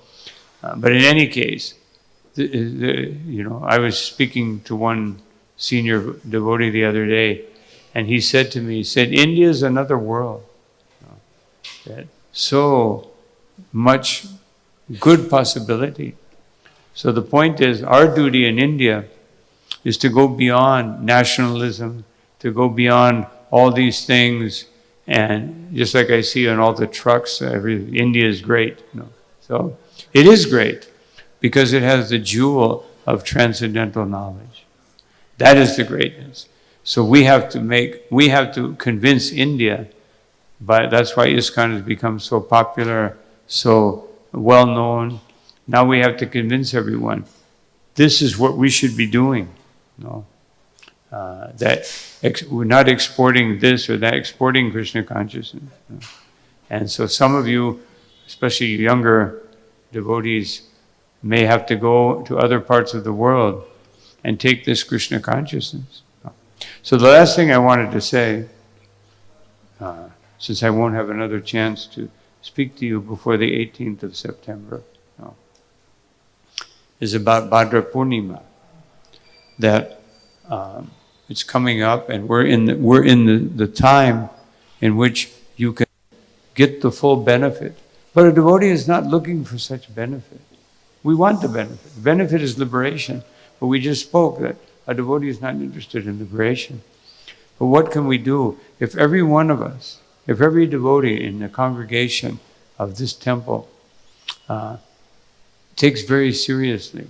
but in any case, I was speaking to one senior devotee the other day, and he said to me, India is another world. That so much good possibility. So the point is, our duty in India is to go beyond nationalism, to go beyond all these things, and just like I see on all the trucks, India is great. So it is great because it has the jewel of transcendental knowledge. That is the greatness. So we have to convince India, but that's why ISKCON has become so popular, so well known. Now we have to convince everyone, this is what we should be doing. That we're not exporting this or that, exporting Krishna consciousness. And so some of you, especially younger devotees, may have to go to other parts of the world and take this Krishna consciousness. So the last thing I wanted to say, since I won't have another chance to speak to you before the 18th of September, is about Bhadra Purnima. That it's coming up, and we're in the time in which you can get the full benefit. But a devotee is not looking for such benefit. We want the benefit. The benefit is liberation. But we just spoke that a devotee is not interested in liberation. But what can we do if every one of us, if every devotee in the congregation of this temple takes very seriously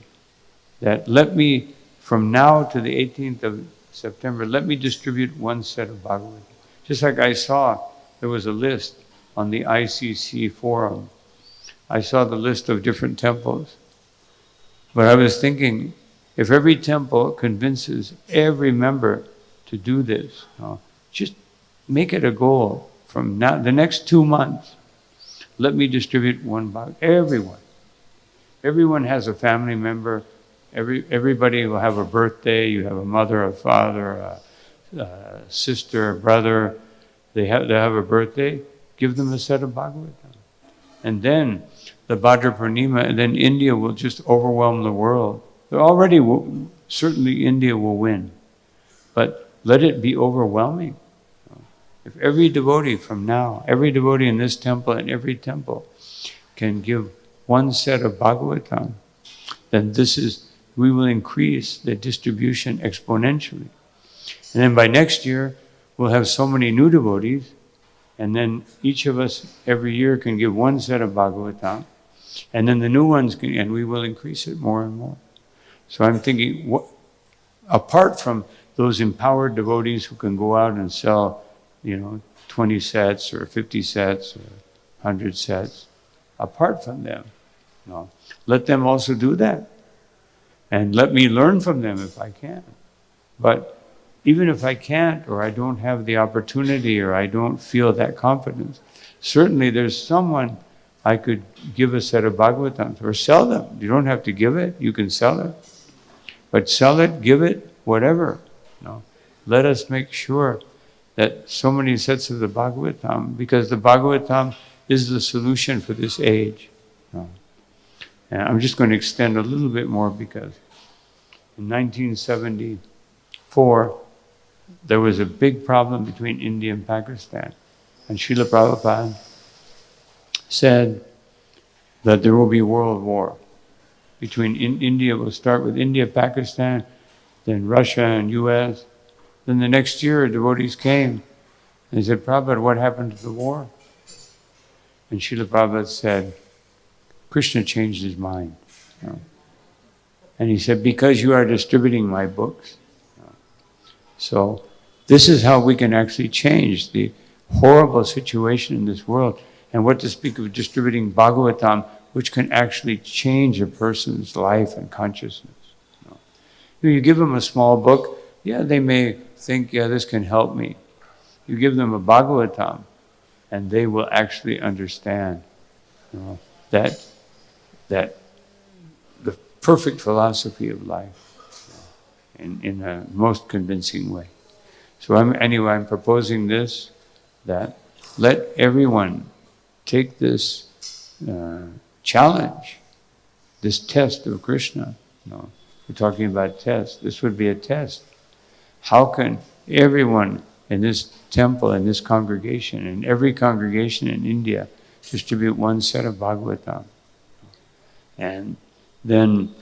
that let me, from now to the 18th of September, let me distribute one set of Bhagavad Gita. Just like I saw, there was a list on the ICC forum. I saw the list of different temples. But I was thinking, if every temple convinces every member to do this, just make it a goal from now, the next 2 months. Let me distribute one Bhagavad. Everyone has a family member. Everybody will have a birthday. You have a mother, a father, a sister, a brother. They have a birthday. Give them a set of Bhagavatam. And then the Bhadra Purnima, and then India will just overwhelm the world. Certainly India will win. But let it be overwhelming. If every devotee from now, every devotee in this temple and every temple can give one set of Bhagavatam, then we will increase the distribution exponentially. And then by next year, we'll have so many new devotees, and then each of us every year can give one set of Bhagavatam, and then the new ones and we will increase it more and more. So I'm thinking, apart from those empowered devotees who can go out and sell, 20 sets or 50 sets or 100 sets, apart from them, let them also do that. And let me learn from them if I can. But even if I can't, or I don't have the opportunity, or I don't feel that confidence, certainly there's someone I could give a set of Bhagavatams, or sell them. You don't have to give it, you can sell it. But sell it, give it, whatever. Let us make sure that so many sets of the Bhagavatam, because the Bhagavatam is the solution for this age. And I'm just going to extend a little bit more, because in 1974, there was a big problem between India and Pakistan. And Srila Prabhupada said that there will be world war. India will start with India, Pakistan, then Russia and US. Then the next year, devotees came and he said, Prabhupada, what happened to the war? And Srila Prabhupada said, Krishna changed his mind. And he said, because you are distributing my books. So this is how we can actually change the horrible situation in this world. And what to speak of distributing Bhagavatam, which can actually change a person's life and consciousness. You give them a small book, they may think, this can help me. You give them a Bhagavatam, and they will actually understand that the perfect philosophy of life in a most convincing way. So I'm proposing this, that let everyone take this challenge, this test of Krishna. We're talking about test. This would be a test. How can everyone in this temple, in this congregation, in every congregation in India, distribute one set of Bhagavatam? And then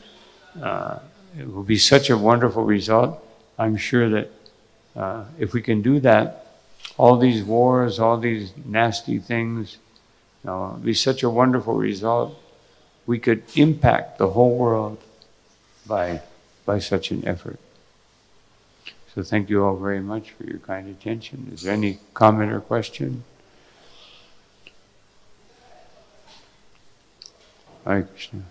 it will be such a wonderful result. I'm sure that if we can do that, all these wars, all these nasty things, it will be such a wonderful result. We could impact the whole world by such an effort. So thank you all very much for your kind attention. Is there any comment or question? Hare Krishna.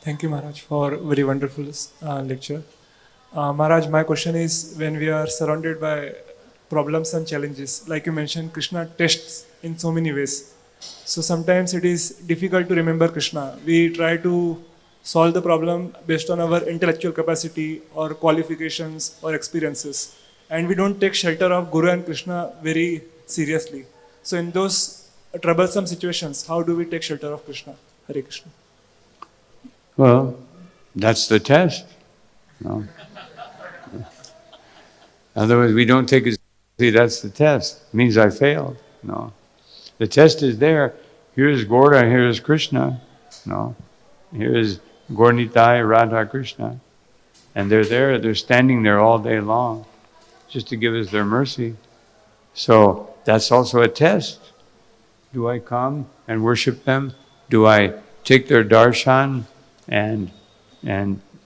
Thank you, Maharaj, for a very wonderful lecture. Maharaj, my question is, when we are surrounded by problems and challenges, like you mentioned, Krishna tests in so many ways. So sometimes it is difficult to remember Krishna. We try to solve the problem based on our intellectual capacity or qualifications or experiences. And we don't take shelter of Guru and Krishna very seriously. So in those troublesome situations, how do we take shelter of Krishna? Hare Krishna. Well, that's the test. Otherwise, we don't take it seriously. That's the test. It means I failed. No. The test is there. Here's Gaura, here's Krishna. Here is Gaurnitai, Radha, Krishna. And they're there, they're standing there all day long just to give us their mercy. So that's also a test. Do I come and worship them? Do I take their darshan and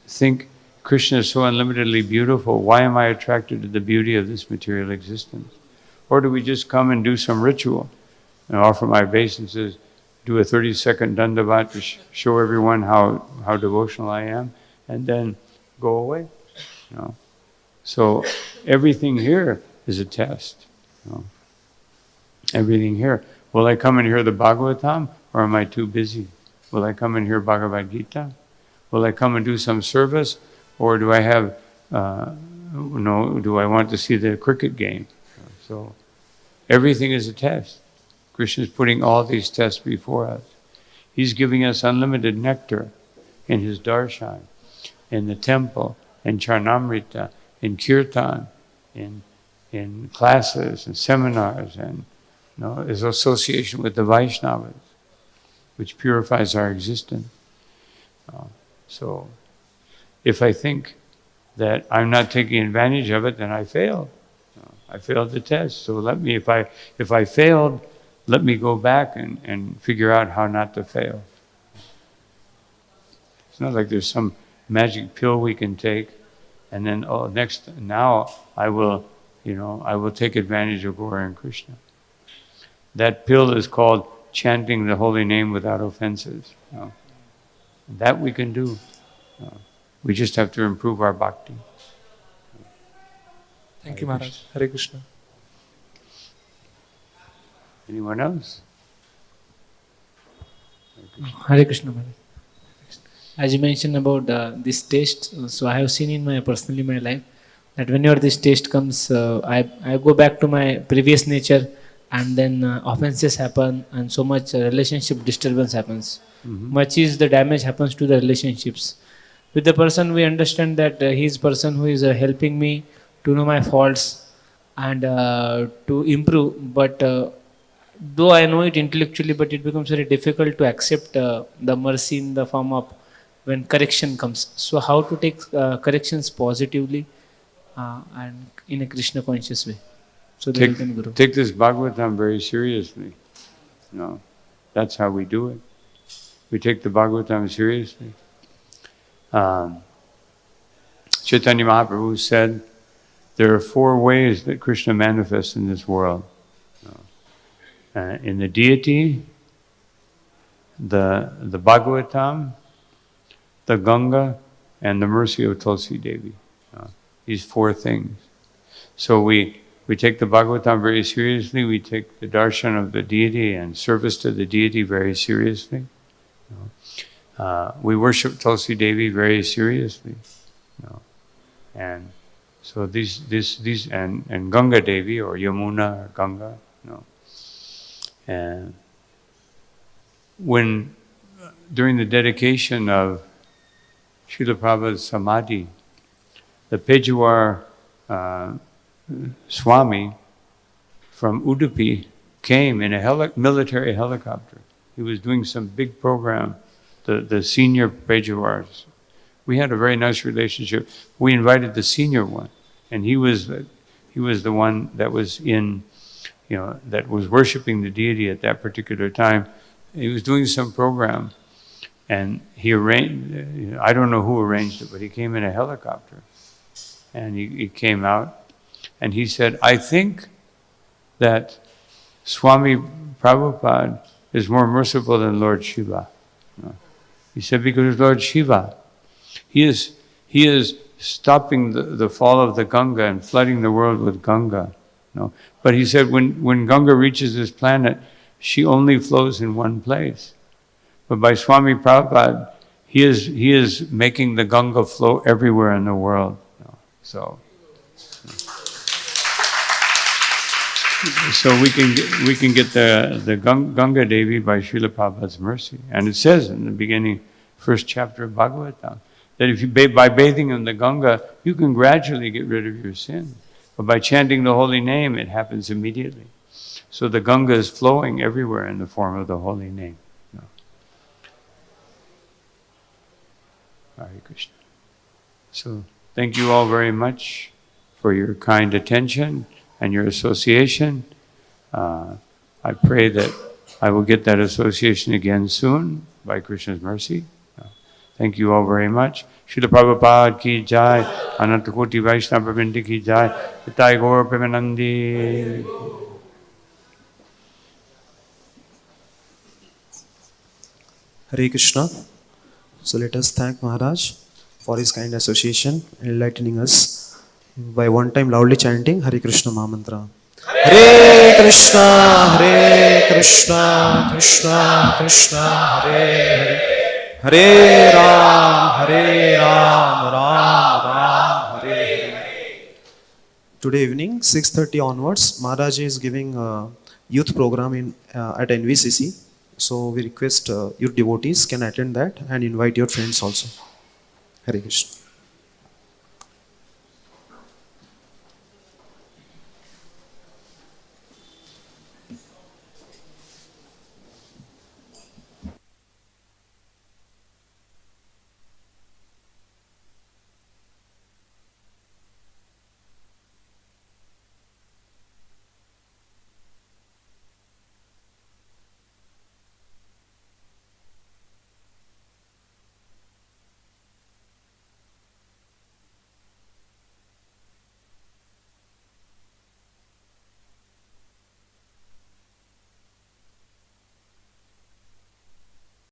think Krishna is so unlimitedly beautiful? Why am I attracted to the beauty of this material existence? Or do we just come and do some ritual and offer my obeisances? do a 30-second dandavat to show everyone how devotional I am, and then go away. You know? So everything here is a test. You know? Everything here. Will I come and hear the Bhagavatam, or am I too busy? Will I come and hear Bhagavad Gita? Will I come and do some service, or do I have, do I want to see the cricket game? So everything is a test. Krishna is putting all these tests before us. He's giving us unlimited nectar in his darshan, in the temple, in charnamrita, in kirtan, in classes and seminars, and his association with the Vaishnavas, which purifies our existence. So if I think that I'm not taking advantage of it, then I failed. I failed the test. So let me, if I failed, let me go back and figure out how not to fail. It's not like there's some magic pill we can take, and then now I will take advantage of Gaura and Krishna. That pill is called chanting the holy name without offenses. That we can do. We just have to improve our bhakti. Thank you, Maharaj. Hare Krishna. Anyone else? Hare Krishna, Maharaj. As you mentioned about this taste, so I have seen in my life that whenever this taste comes, I go back to my previous nature, and then offenses happen, and so much relationship disturbance happens. Mm-hmm. Much is the damage happens to the relationships. With the person, we understand that he is person who is helping me to know my faults and to improve. But though I know it intellectually, but it becomes very difficult to accept the mercy in the form of when correction comes. So how to take corrections positively and in a Krishna conscious way, so that we can grow. Take this Bhagavatam very seriously. That's how we do it. We take the Bhagavatam seriously. Chaitanya Mahaprabhu said, there are 4 ways that Krishna manifests in this world. In the deity, the Bhagavatam, the Ganga, and the mercy of Tulsi Devi. These 4 things. So we take the Bhagavatam very seriously, we take the darshan of the deity and service to the deity very seriously. We worship Tulsi Devi very seriously. And so these and Ganga Devi or Yamuna or Ganga. And when during the dedication of Srila Prabhupada's Samadhi, the Pejawar Swami from Udupi came in a military helicopter. He was doing some big program, the senior Pejawars. We had a very nice relationship. We invited the senior one, and he was the one that was that was worshiping the deity at that particular time. He was doing some program, and he arranged, I don't know who arranged it, but he came in a helicopter. And he came out, and he said, I think that Swami Prabhupada is more merciful than Lord Shiva. He said, because Lord Shiva, he is stopping the fall of the Ganga and flooding the world with Ganga. But he said, when Ganga reaches this planet, she only flows in one place. But by Swami Prabhupada, he is making the Ganga flow everywhere in the world. So we can get the Ganga Devi by Srila Prabhupada's mercy. And it says in the beginning, first chapter of Bhagavatam, that if you by bathing in the Ganga, you can gradually get rid of your sin. But by chanting the holy name, it happens immediately. So the Ganga is flowing everywhere in the form of the holy name. Hare Krishna. So thank you all very much for your kind attention and your association. I pray that I will get that association again soon by Krishna's mercy. Thank you all very much. Srila Prabhupada ki jai, Anantakoti Vaishnava Vrinda ki jai, Nitai Gaur Premanandi. Hare Krishna. So let us thank Maharaj for his kind association, enlightening us by one time loudly chanting Hare Krishna Mahamantra. Hare Krishna, Krishna Krishna, Hare Hare, Hare Ram, Ram, Hare Hare. Today evening, 6:30 onwards, Maharaj is giving a youth program at NVCC. So we request your devotees can attend that and invite your friends also. Hare Krishna.